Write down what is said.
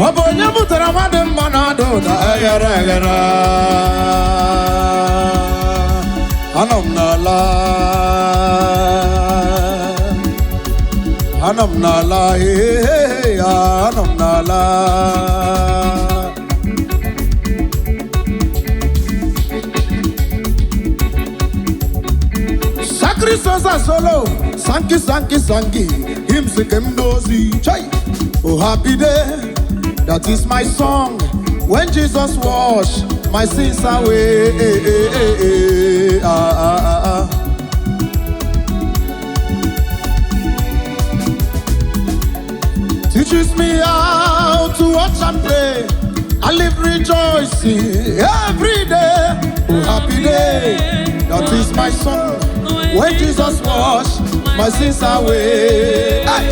Abonye butara mmadụ mmanụ da agara agara. Anọ m n'ala. Anọ m n'ala. Anọ m n'ala. Sacrifice solo. Sanki, sanki, sanki. Him sikem dozi. Chai. Oh, happy day. That is my song. When Jesus washed my sins away. Teaches me how to watch and pray. I live rejoicing every day. Oh, happy day. That is my song. When Jesus washed my sins away. Hey.